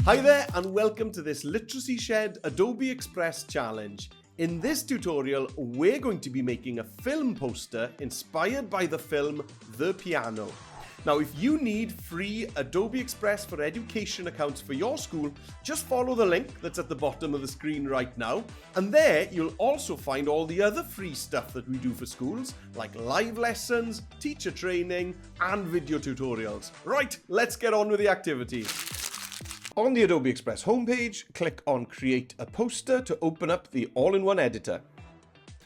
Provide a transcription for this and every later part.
Hi there and welcome to this Literacy Shed Adobe Express challenge. In this tutorial, we're going to be making a film poster inspired by the film The Piano. Now, if you need free Adobe Express for Education accounts for your school, just follow the link that's at the bottom of the screen right now. And there, you'll also find all the other free stuff that we do for schools, like live lessons, teacher training, and video tutorials. Right, let's get on with the activity. On the Adobe Express homepage, click on Create a Poster to open up the all-in-one editor.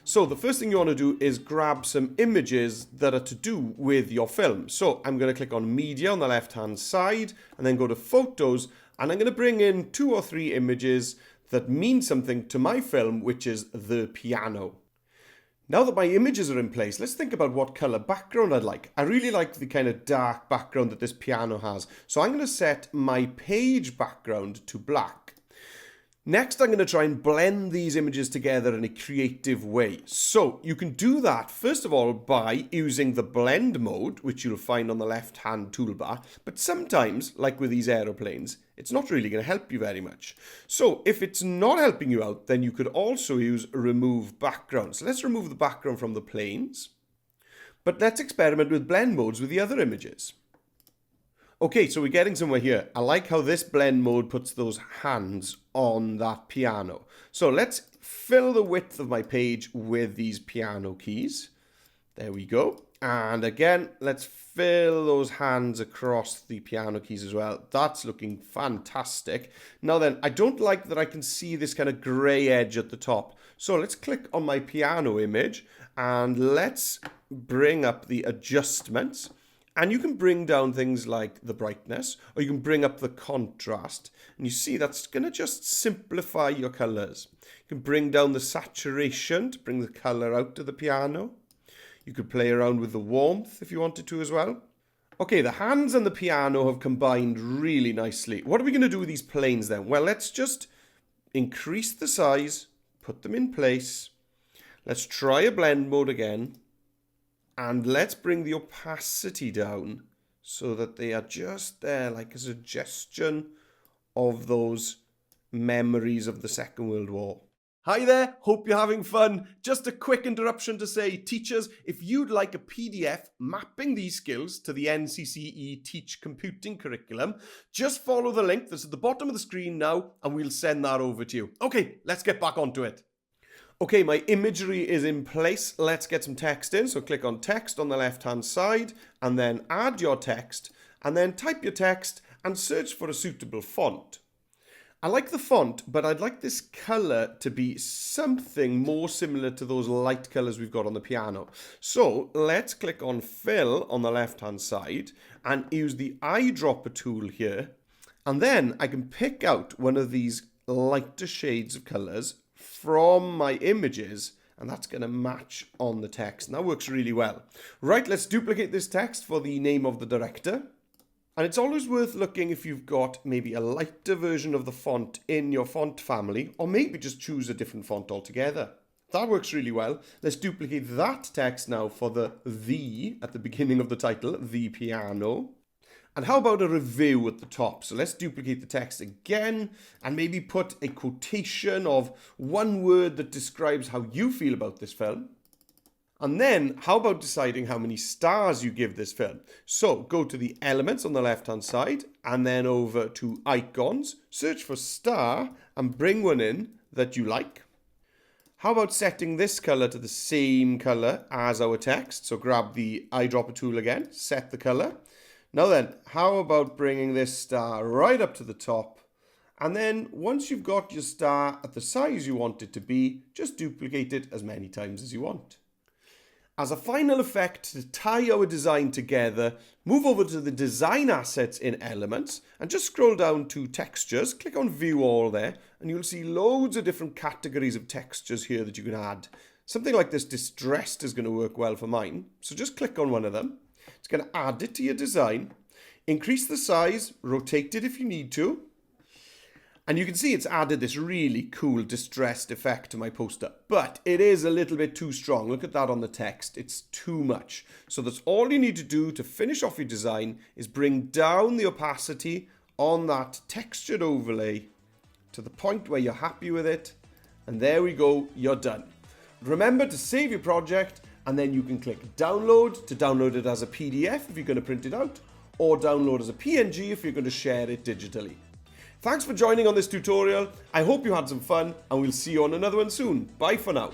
So the first thing you want to do is grab some images that are to do with your film. So I'm going to click on Media on the left-hand side and then go to Photos, and I'm going to bring in 2 or 3 images that mean something to my film, which is The Piano. Now that my images are in place, let's think about what color background I'd like. I really like the kind of dark background that this piano has. So I'm going to set my page background to black. Next, I'm going to try and blend these images together in a creative way. So you can do that, first of all, by using the blend mode, which you'll find on the left-hand toolbar. But sometimes, like with these aeroplanes, it's not really going to help you very much. So if it's not helping you out, then you could also use remove background. So let's remove the background from the planes. But let's experiment with blend modes with the other images. Okay, so we're getting somewhere here. I like how this blend mode puts those hands on that piano. So let's fill the width of my page with these piano keys. There we go. And again, let's fill those hands across the piano keys as well. That's looking fantastic. Now then, I don't like that I can see this kind of grey edge at the top. So let's click on my piano image and let's bring up the adjustments. And you can bring down things like the brightness, or you can bring up the contrast. And you see that's going to just simplify your colors. You can bring down the saturation to bring the color out of the piano. You could play around with the warmth if you wanted to as well. Okay, the hands and the piano have combined really nicely. What are we going to do with these planes then? Well, let's just increase the size, put them in place. Let's try a blend mode again. And let's bring the opacity down so that they are just there, like a suggestion of those memories of the Second World War. Hi there, hope you're having fun. Just a quick interruption to say, teachers, if you'd like a PDF mapping these skills to the NCCE Teach Computing curriculum, just follow the link that's at the bottom of the screen now and we'll send that over to you. Okay, let's get back onto it. Okay, my imagery is in place. Let's get some text in. So click on text on the left-hand side and then add your text and then type your text and search for a suitable font. I like the font, but I'd like this color to be something more similar to those light colors we've got on the piano. So let's click on fill on the left-hand side and use the eyedropper tool here. And then I can pick out one of these lighter shades of colors from my images, and that's going to match on the text. And that works really well. Right, let's duplicate this text for the name of the director. And it's always worth looking if you've got maybe a lighter version of the font in your font family, or maybe just choose a different font altogether. That works really well. Let's duplicate that text now for the at the beginning of the title, The Piano. And how about a review at the top? So let's duplicate the text again and maybe put a quotation of one word that describes how you feel about this film. And then how about deciding how many stars you give this film? So go to the elements on the left-hand side and then over to icons, search for star and bring one in that you like. How about setting this color to the same color as our text? So grab the eyedropper tool again, set the color. Now then, how about bringing this star right up to the top? And then once you've got your star at the size you want it to be, just duplicate it as many times as you want. As a final effect to tie our design together, move over to the design assets in Elements and just scroll down to textures, click on view all there, and you'll see loads of different categories of textures here that you can add. Something like this distressed is going to work well for mine. So just click on one of them. It's going to add it to your design, increase the size, rotate it if you need to. And you can see it's added this really cool distressed effect to my poster, but it is a little bit too strong. Look at that on the text. It's too much. So that's all you need to do to finish off your design is bring down the opacity on that textured overlay to the point where you're happy with it. And there we go, you're done. Remember to save your project, and then you can click download to download it as a PDF if you're going to print it out, or download as a PNG if you're going to share it digitally. Thanks for joining on this tutorial. I hope you had some fun, and we'll see you on another one soon. Bye for now.